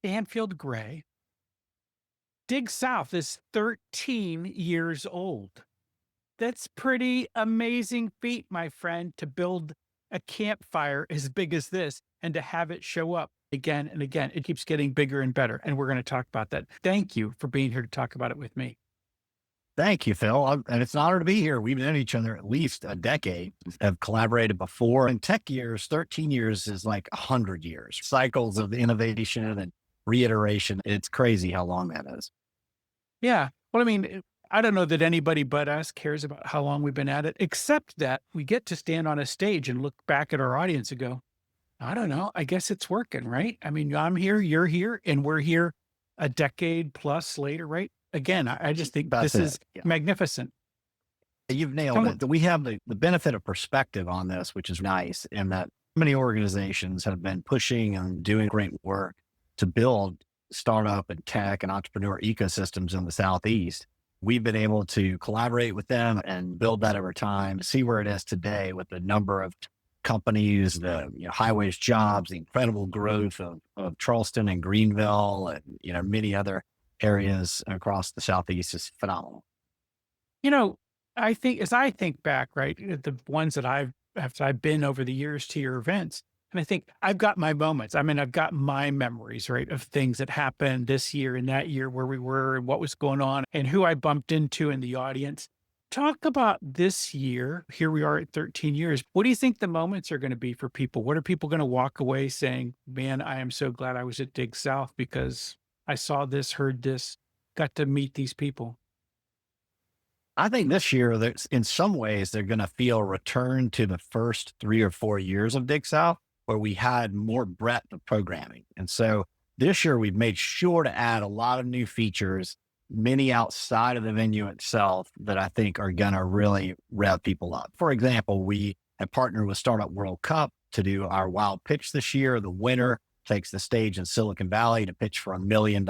Stanfield Gray. Dig South is 13 years old. That's pretty amazing feat, my friend, to build a campfire as big as this and to have it show up again and again. It keeps getting bigger and better. And we're going to talk about that. Thank you for being here to talk about it with me. Thank you, Phil. And it's an honor to be here. We've known each other at least a decade, have collaborated before. In tech years, 13 years is like 100 years. Cycles of innovation and reiteration. It's crazy how long that is. Yeah. Well, I mean, I don't know that anybody but us cares about how long we've been at it, except that we get to stand on a stage and look back at our audience and go, I don't know. I guess it's working, right? I mean, I'm here, you're here, and we're here a decade plus later, right? Again, I just think That's this is it. Yeah. magnificent. You've nailed Tell it. We have the benefit of perspective on this, which is nice, in that many organizations have been pushing and doing great work to build startup and tech and entrepreneur ecosystems in the Southeast. We've been able to collaborate with them and build that over time, see where it is today with the number of companies, the highways jobs, the incredible growth of Charleston and Greenville and many other areas across the Southeast is phenomenal. You know, I think as I think back, right, at the ones that I've been over the years to your events, and I think I've got my moments. I mean, I've got my memories, right, of things that happened this year and that year where we were and what was going on and who I bumped into in the audience. Talk about this year. Here we are at 13 years. What do you think the moments are going to be for people? What are people going to walk away saying, man, I am so glad I was at Dig South because I saw this, heard this, got to meet these people? I think this year, there's, in some ways, they're going to feel a return to the first 3 or 4 years of Dig South, where we had more breadth of programming. And so this year, we've made sure to add a lot of new features, many outside of the venue itself, that I think are going to really rev people up. For example, we have partnered with Startup World Cup to do our wild pitch this year. The winner takes the stage in Silicon Valley to pitch for $1 million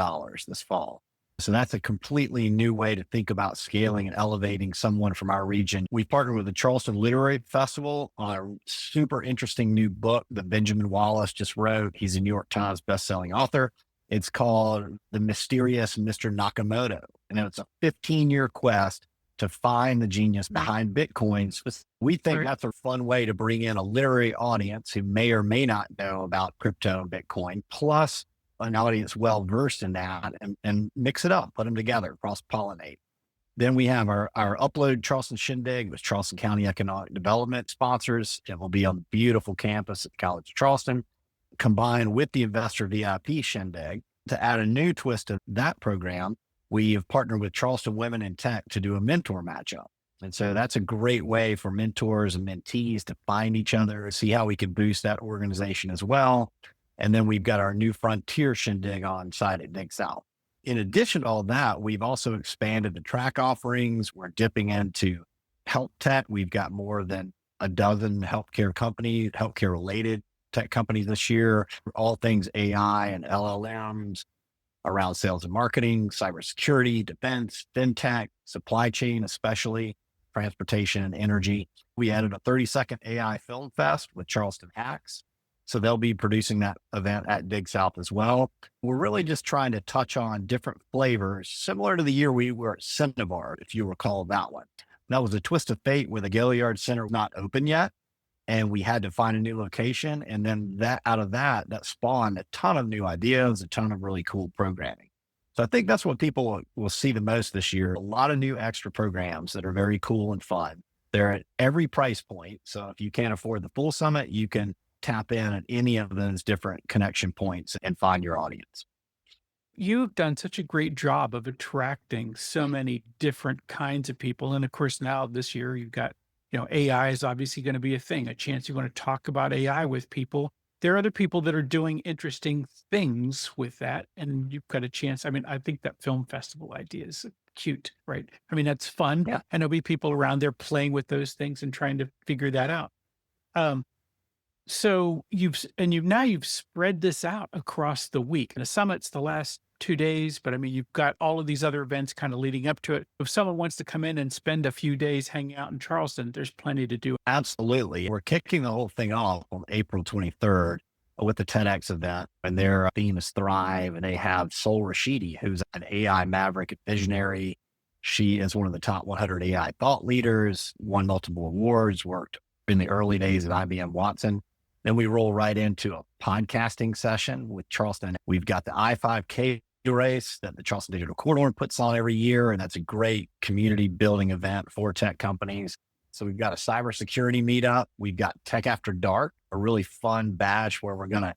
this fall. So that's a completely new way to think about scaling and elevating someone from our region. We partnered with the Charleston Literary Festival on a super interesting new book that Benjamin Wallace just wrote. He's a New York Times bestselling author. It's called The Mysterious Mr. Nakamoto. And it's a 15-year quest to find the genius behind Bitcoins. We think Right. that's a fun way to bring in a literary audience who may or may not know about crypto and Bitcoin, plus an audience well-versed in that, and mix it up, put them together, cross-pollinate. Then we have our Upload Charleston Shindig with Charleston County Economic Development sponsors. It will be on the beautiful campus at the College of Charleston, combined with the Investor VIP Shindig. To add a new twist to that program, we have partnered with Charleston Women in Tech to do a mentor matchup. And so that's a great way for mentors and mentees to find each other, see how we can boost that organization as well. And then we've got our new Frontier Shindig on site at Dig South. In addition to all that, we've also expanded the track offerings. We're dipping into health tech. We've got more than a dozen healthcare companies, healthcare related tech companies this year, all things AI and LLMs around sales and marketing, cybersecurity, defense, fintech, supply chain, especially transportation and energy. We added a 30-second AI film fest with Charleston Hacks. So they'll be producing that event at Dig South as well. We're really just trying to touch on different flavors, similar to the year we were at Cinnabar, if you recall that one. That was a twist of fate where the Gaillard Center was not open yet, and we had to find a new location. And then that spawned a ton of new ideas, a ton of really cool programming. So I think that's what people will see the most this year. A lot of new extra programs that are very cool and fun. They're at every price point. So if you can't afford the full summit, you can tap in at any of those different connection points and find your audience. You've done such a great job of attracting so many different kinds of people. And of course, now this year you've got, AI is obviously going to be a thing, a chance you're going to talk about AI with people. There are other people that are doing interesting things with that. And you've got a chance. I mean, I think that film festival idea is cute, right? I mean, that's fun. Yeah. And there'll be people around there playing with those things and trying to figure that out. Um, So you've spread this out across the week. And the summit's the last 2 days, but I mean, you've got all of these other events kind of leading up to it. If someone wants to come in and spend a few days hanging out in Charleston, there's plenty to do. Absolutely. We're kicking the whole thing off on April 23rd with the TEDx event, and their theme is Thrive. And they have Sol Rashidi, who's an AI maverick and visionary. She is one of the top 100 AI thought leaders, won multiple awards, worked in the early days at IBM Watson. Then we roll right into a podcasting session with Charleston. We've got the I-5K race that the Charleston Digital Corridor puts on every year. And that's a great community building event for tech companies. So we've got a cybersecurity meetup. We've got Tech After Dark, a really fun bash where we're going to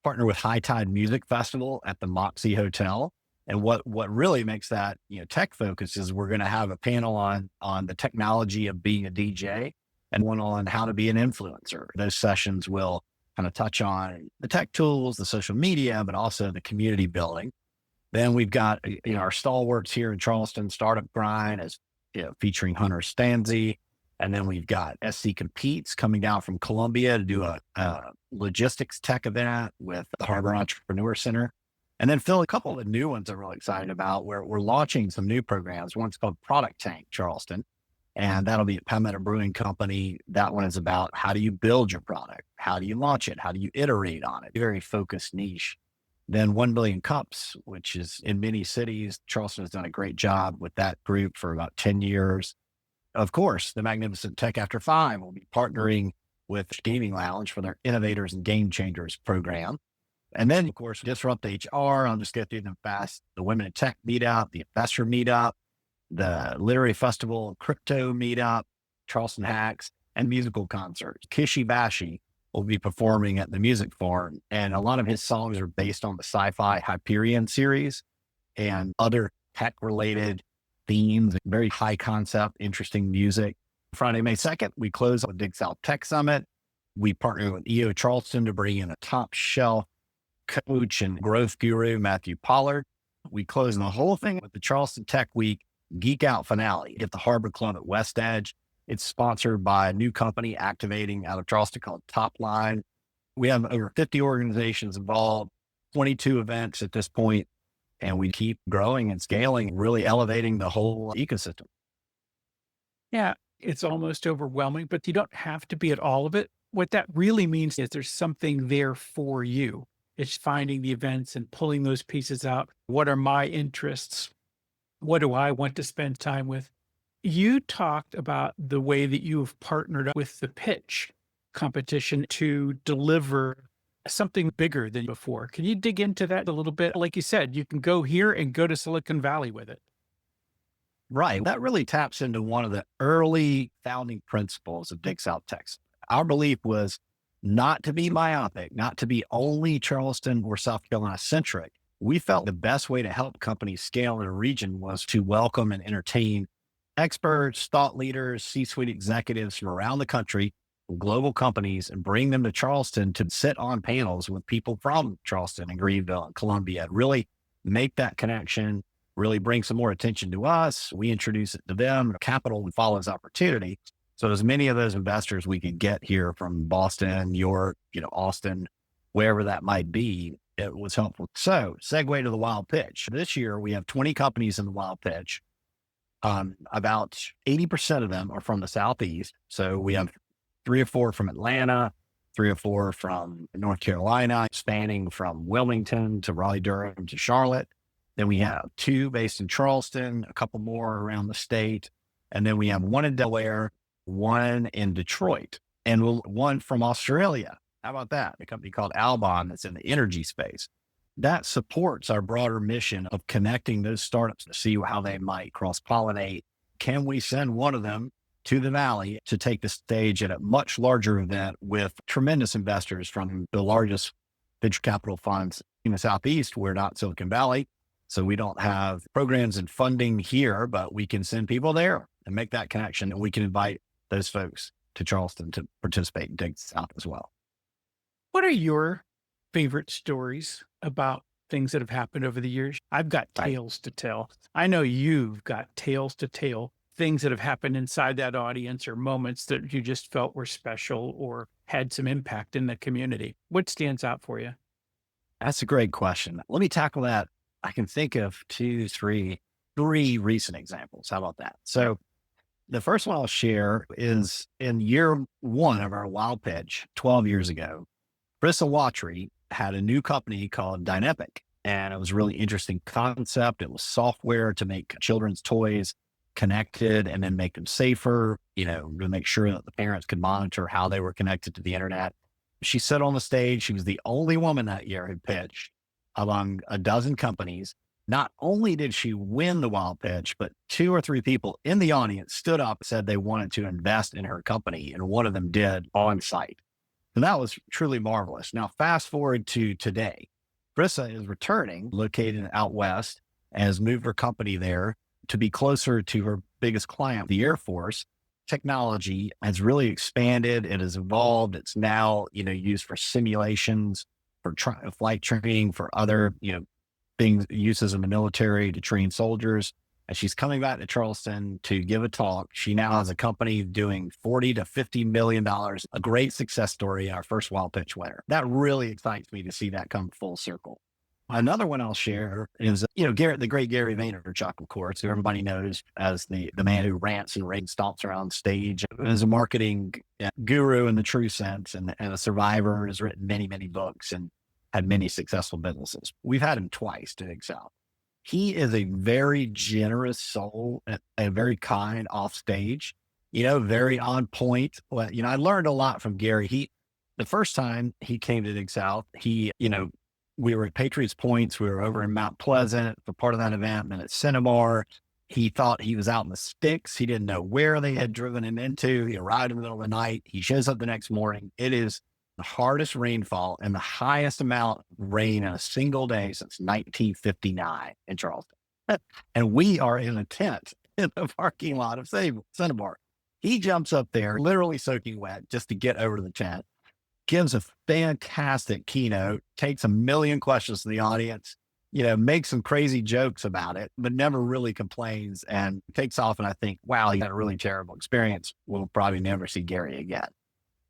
partner with High Tide Music Festival at the Moxie Hotel. And what really makes that, tech focus is we're going to have a panel on the technology of being a DJ and one on how to be an influencer. Those sessions will kind of touch on the tech tools, the social media, but also the community building. Then we've got, our stalwarts here in Charleston, Startup Grind, as featuring Hunter Stanzi. And then we've got SC Competes coming down from Columbia to do a logistics tech event with the Harbor Entrepreneur Center. And then Phil, a couple of new ones I'm really excited about where we're launching some new programs. One's called Product Tank Charleston, and that'll be at Palmetto Brewing Company. That one is about how do you build your product? How do you launch it? How do you iterate on it? Very focused niche. Then 1 Billion Cups, which is in many cities. Charleston has done a great job with that group for about 10 years. Of course, the magnificent Tech After 5 will be partnering with Gaming Lounge for their Innovators and Game Changers program. And then, of course, Disrupt HR. I'll just get through them fast. The Women in Tech meetup, the Investor meetup, the Literary Festival, Crypto meetup, Charleston Hacks, and musical concerts. Kishi Bashi will be performing at the Music Farm. And a lot of his songs are based on the sci-fi Hyperion series and other tech-related themes, very high concept, interesting music. Friday, May 2nd, we close with Dig South Tech Summit. We partner with EO Charleston to bring in a top shelf coach and growth guru, Matthew Pollard. We close the whole thing with the Charleston Tech Week Geek Out finale at the Harbor Club at West Edge. It's sponsored by a new company activating out of Charleston called Top Line. We have over 50 organizations involved, 22 events at this point, and we keep growing and scaling, really elevating the whole ecosystem. Yeah, it's almost overwhelming, but you don't have to be at all of it. What that really means is there's something there for you. It's finding the events and pulling those pieces out. What are my interests? What do I want to spend time with? You talked about the way that you have partnered up with the pitch competition to deliver something bigger than before. Can you dig into that a little bit? Like you said, you can go here and go to Silicon Valley with it. Right. That really taps into one of the early founding principles of Dig South Texas. Our belief was not to be myopic, not to be only Charleston or South Carolina centric. We felt the best way to help companies scale in a region was to welcome and entertain experts, thought leaders, C-suite executives from around the country, global companies, and bring them to Charleston to sit on panels with people from Charleston and Greenville and Columbia, and really make that connection, really bring some more attention to us. We introduce it to them. Capital follows opportunity. So as many of those investors we could get here from Boston, New York, Austin, wherever that might be, it was helpful. So segue to the wild pitch. This year, we have 20 companies in the wild pitch. About 80% of them are from the Southeast. So we have 3 or 4 from Atlanta, 3 or 4 from North Carolina, spanning from Wilmington to Raleigh-Durham to Charlotte. Then we have 2 based in Charleston, a couple more around the state. And then we have 1 in Delaware, 1 in Detroit, and 1 from Australia. How about that? A company called Albon that's in the energy space. That supports our broader mission of connecting those startups to see how they might cross-pollinate. Can we send one of them to the Valley to take the stage at a much larger event with tremendous investors from the largest venture capital funds in the Southeast? We're not Silicon Valley, so we don't have programs and funding here, but we can send people there and make that connection. And we can invite those folks to Charleston to participate in Dig South as well. What are your favorite stories about things that have happened over the years? I've got tales to tell. I know you've got tales to tell, things that have happened inside that audience or moments that you just felt were special or had some impact in the community. What stands out for you? That's a great question. Let me tackle that. I can think of 2, 3 recent examples. How about that? So the first one I'll share is in year 1 of our wild pitch 12 years ago. Brissa Watry had a new company called Dynamic, and it was a really interesting concept. It was software to make children's toys connected and then make them safer, to make sure that the parents could monitor how they were connected to the internet. She sat on the stage. She was the only woman that year who pitched among a dozen companies. Not only did she win the wild pitch, but two or three people in the audience stood up and said they wanted to invest in her company. And one of them did on site. And that was truly marvelous. Now, fast forward to today. Brissa is returning, located out west, and has moved her company there to be closer to her biggest client, the Air Force. Technology has really expanded. It has evolved. It's now, used for simulations, for flight training, for other, things, uses in the military to train soldiers. And she's coming back to Charleston to give a talk. She now has a company doing $40 to $50 million, a great success story, our first wild pitch winner. That really excites me to see that come full circle. Another one I'll share is, the great Gary Vaynerchuk, of course, who everybody knows as the man who rants and raves, stomps around stage, as a marketing guru in the true sense, and a survivor, has written many, many books and had many successful businesses. We've had him twice to excel. He is a very generous soul, and very kind off stage, very on point. Well, I learned a lot from Gary. The first time he came to Dig South, we were at Patriots Points. We were over in Mount Pleasant for part of that event, and at Cinnabar. He thought he was out in the sticks. He didn't know where they had driven him into. He arrived in the middle of the night. He shows up the next morning. It is the hardest rainfall and the highest amount of rain in a single day since 1959 in Charleston. And we are in a tent in the parking lot of Cinnabar. He jumps up there, literally soaking wet, just to get over to the tent, gives a fantastic keynote, takes a million questions to the audience, makes some crazy jokes about it, but never really complains, and takes off. And I think, wow, he had a really terrible experience. We'll probably never see Gary again.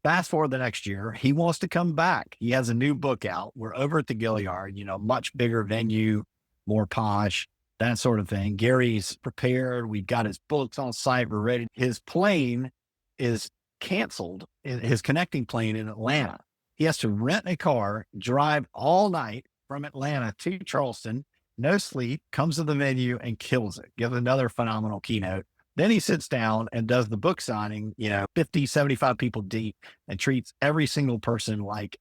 Fast forward the next year, he wants to come back. He has a new book out. We're over at the Gilliard, much bigger venue, more posh, that sort of thing. Gary's prepared. We've got his books on site. We're ready. His plane is canceled, his connecting plane in Atlanta. He has to rent a car, drive all night from Atlanta to Charleston, no sleep, comes to the venue and kills it. Gives another phenomenal keynote. Then he sits down and does the book signing, 50, 75 people deep, and treats every single person like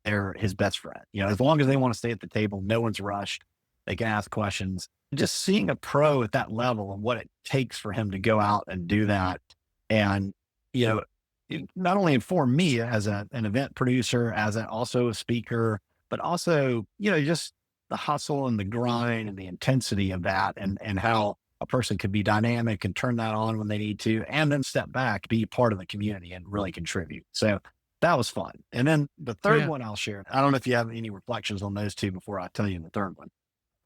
they're his best friend. As long as they want to stay at the table, no one's rushed. They can ask questions. Just seeing a pro at that level and what it takes for him to go out and do that. And, it not only informed me as an event producer, as also a speaker, but also, just the hustle and the grind and the intensity of that, and how a person could be dynamic and turn that on when they need to, and then step back, be part of the community and really contribute. So that was fun. And then the third Yeah. one I'll share, I don't know if you have any reflections on those two before I tell you the third one.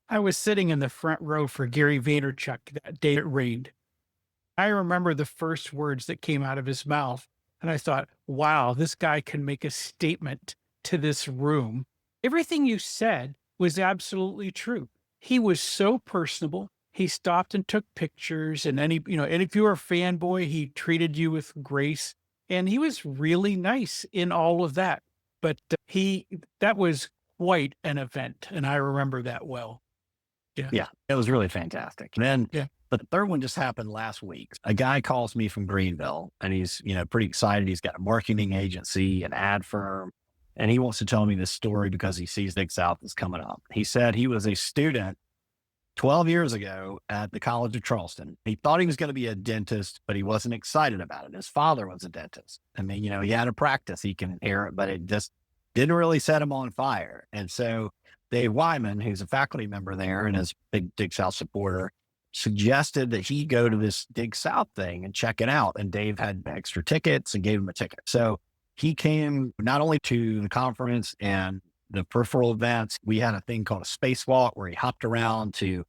I was sitting in the front row for Gary Vaynerchuk that day it rained. I remember the first words that came out of his mouth, and I thought, wow, this guy can make a statement to this room. Everything you said was absolutely true. He was so personable. He stopped and took pictures, and and if you were a fanboy, he treated you with grace, and he was really nice in all of that. But that was quite an event, and I remember that well. Yeah. Yeah, it was really fantastic. And then, Yeah. but the third one just happened last week. A guy calls me from Greenville, and he's, pretty excited. He's got a marketing agency, an ad firm, and he wants to tell me this story because he sees Dig South is coming up. He said he was a student 12 years ago at the College of Charleston. He thought he was going to be a dentist, but he wasn't excited about it. His father was a dentist. I mean, he had a practice he can inherit, but it just didn't really set him on fire. And so Dave Wyman, who's a faculty member there and is a big Dig South supporter, suggested that he go to this Dig South thing and check it out. And Dave had extra tickets and gave him a ticket. So he came not only to the conference and the peripheral events. We had a thing called a spacewalk where he hopped around to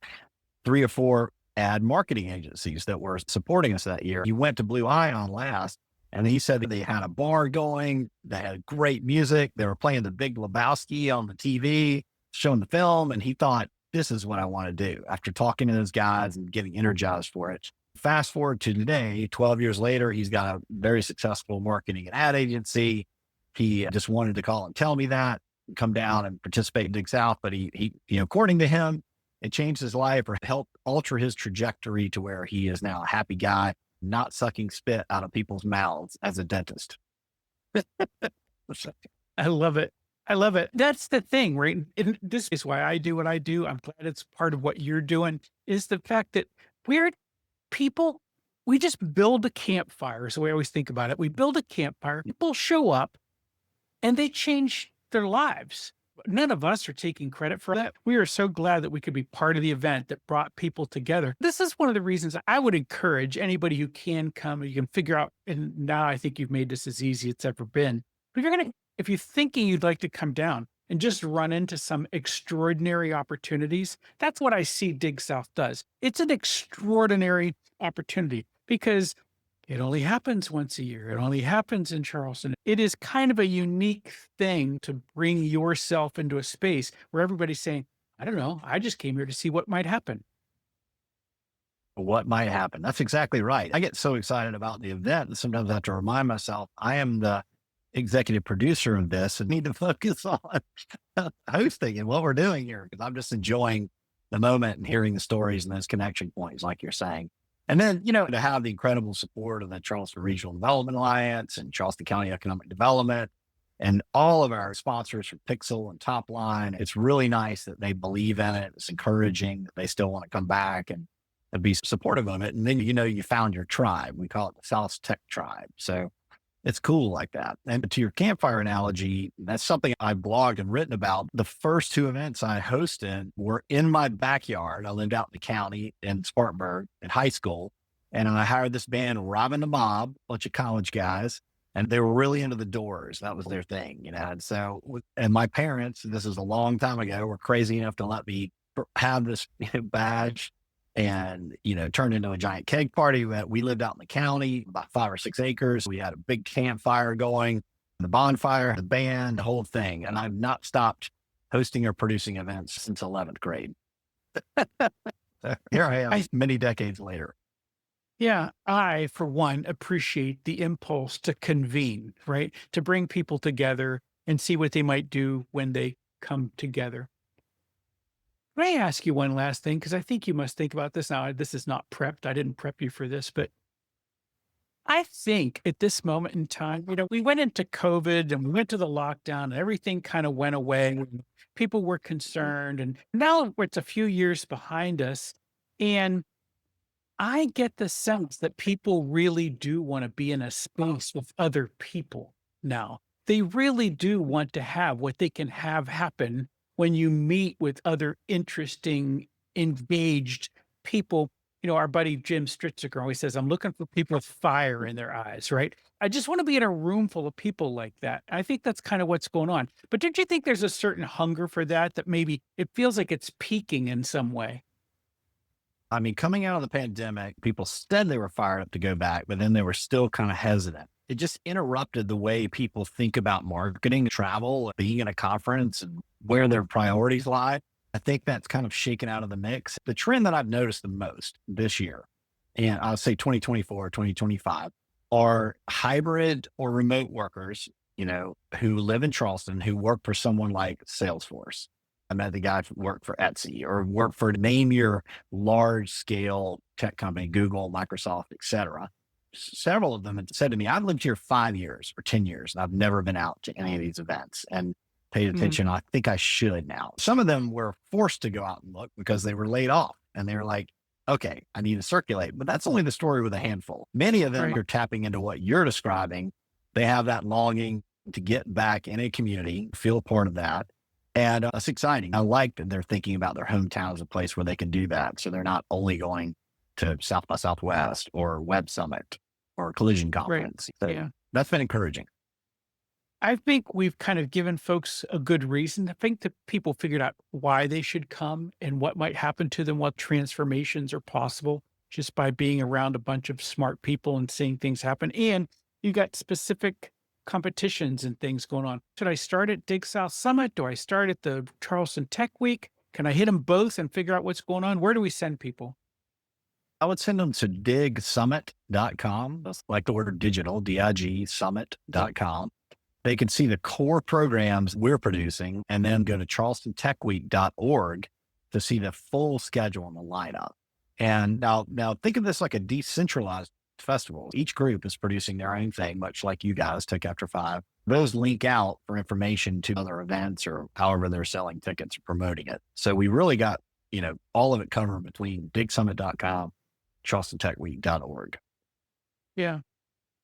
3 or 4 ad marketing agencies that were supporting us that year. He went to Blue Ion last, and he said that they had a bar going. They had great music. They were playing the Big Lebowski on the TV, showing the film. And he thought, this is what I want to do after talking to those guys and getting energized for it. Fast forward to today, 12 years later, he's got a very successful marketing and ad agency. He just wanted to call and tell me that, come down and participate in Dig South. But according to him, it changed his life or helped alter his trajectory to where he is now a happy guy, not sucking spit out of people's mouths as a dentist. I love it. I love it. That's the thing, right? And this is why I do what I do. I'm glad it's part of what you're doing, is the fact that we're people, we just build a campfire. So we always think about it. We build a campfire, people show up and they change their lives. None of us are taking credit for that. We are so glad that we could be part of the event that brought people together. This is one of the reasons I would encourage anybody who can come, you can figure out, and now I think you've made this as easy as it's ever been. But if you're thinking you'd like to come down and just run into some extraordinary opportunities, that's what I see Dig South does. It's an extraordinary opportunity because it only happens once a year. It only happens in Charleston. It is kind of a unique thing to bring yourself into a space where everybody's saying, I don't know, I just came here to see what might happen. What might happen. That's exactly right. I get so excited about the event and sometimes I have to remind myself I am the executive producer of this and need to focus on hosting and what we're doing here because I'm just enjoying the moment and hearing the stories and those connection points, like you're saying. And then, to have the incredible support of the Charleston Regional Development Alliance and Charleston County Economic Development and all of our sponsors from Pixel and Topline. It's really nice that they believe in it. It's encouraging that they still want to come back and be supportive of it. And then, you found your tribe. We call it the South Tech Tribe. So it's cool like that. And to your campfire analogy, that's something I've blogged and written about. The first two events I hosted were in my backyard. I lived out in the county in Spartanburg in high school. And I hired this band, Robin the Mob, a bunch of college guys, and they were really into the Doors. That was their thing, And so, and my parents, this is a long time ago, were crazy enough to let me have this badge and, turned into a giant keg party. We lived out in the county, about 5 or 6 acres. We had a big campfire going, the bonfire, the band, the whole thing. And I've not stopped hosting or producing events since 11th grade. Here I am many decades later. Yeah, I, for one, appreciate the impulse to convene, right? To bring people together and see what they might do when they come together. May I ask you one last thing? Because I think you must think about this now. This is not prepped. I didn't prep you for this, but I think at this moment in time, we went into COVID and we went to the lockdown and everything kind of went away. And people were concerned. And now it's a few years behind us. And I get the sense that people really do want to be in a space with other people now. They really do want to have what they can have happen when you meet with other interesting, engaged people. Our buddy Jim Stritziker always says, I'm looking for people with fire in their eyes, right? I just want to be in a room full of people like that. I think that's kind of what's going on. But don't you think there's a certain hunger for that, that maybe it feels like it's peaking in some way? I mean, coming out of the pandemic, people said they were fired up to go back, but then they were still kind of hesitant. It just interrupted the way people think about marketing, travel, being at a conference, and where their priorities lie. I think that's kind of shaken out of the mix. The trend that I've noticed the most this year, and I'll say 2024, 2025, are hybrid or remote workers, who live in Charleston, who work for someone like Salesforce. I met the guy who worked for Etsy or worked for, name your large scale tech company, Google, Microsoft, et cetera. Several of them had said to me, I've lived here 5 years or 10 years and I've never been out to any of these events and paid attention. I think I should now. Some of them were forced to go out and look because they were laid off and they were like, okay, I need to circulate. But that's only the story with a handful. Many of them Right. are tapping into what you're describing. They have that longing to get back in a community, feel a part of that. And it's exciting. I like that they're thinking about their hometown as a place where they can do that. So they're not only going to South by Southwest or Web Summit or Collision Right. Conference. So Yeah. that's been encouraging. I think we've kind of given folks a good reason. I think that people figured out why they should come and what might happen to them, what transformations are possible just by being around a bunch of smart people and seeing things happen. And you got specific competitions and things going on. Should I start at Dig South Summit? Do I start at the Charleston Tech Week? Can I hit them both and figure out what's going on? Where do we send people? I would send them to digsummit.com. That's like the word digital, DIG summit.com. They can see the core programs we're producing and then go to charlestontechweek.org to see the full schedule and the lineup. And now think of this like a decentralized festival. Each group is producing their own thing, much like you guys, Tech After Five. Those link out for information to other events or however they're selling tickets or promoting it. So we really got, all of it covered between bigsummit.com, charlestontechweek.org. Yeah.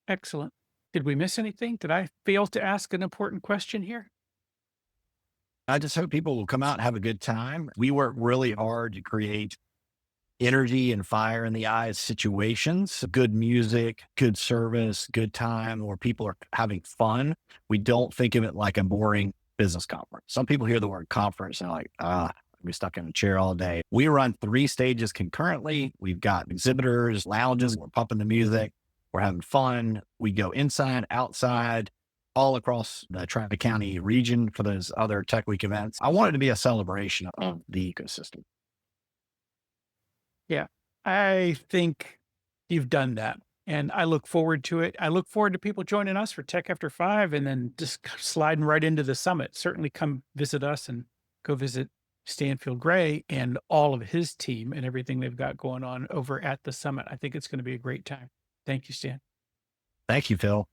Excellent. Did we miss anything? Did I fail to ask an important question here? I just hope people will come out and have a good time. We work really hard to create energy and fire in the eyes situations, good music, good service, good time where people are having fun. We don't think of it like a boring business conference. Some people hear the word conference and they're like, we're stuck in a chair all day. We run 3 stages concurrently. We've got exhibitors, lounges, we're pumping the music, we're having fun. We go inside, outside, all across the Tri-County region for those other Tech Week events. I want it to be a celebration of the ecosystem. Yeah. I think you've done that. And I look forward to it. I look forward to people joining us for Tech After Five and then just sliding right into the summit. Certainly come visit us and go visit Stanfield Gray and all of his team and everything they've got going on over at the summit. I think it's going to be a great time. Thank you, Stan. Thank you, Phil.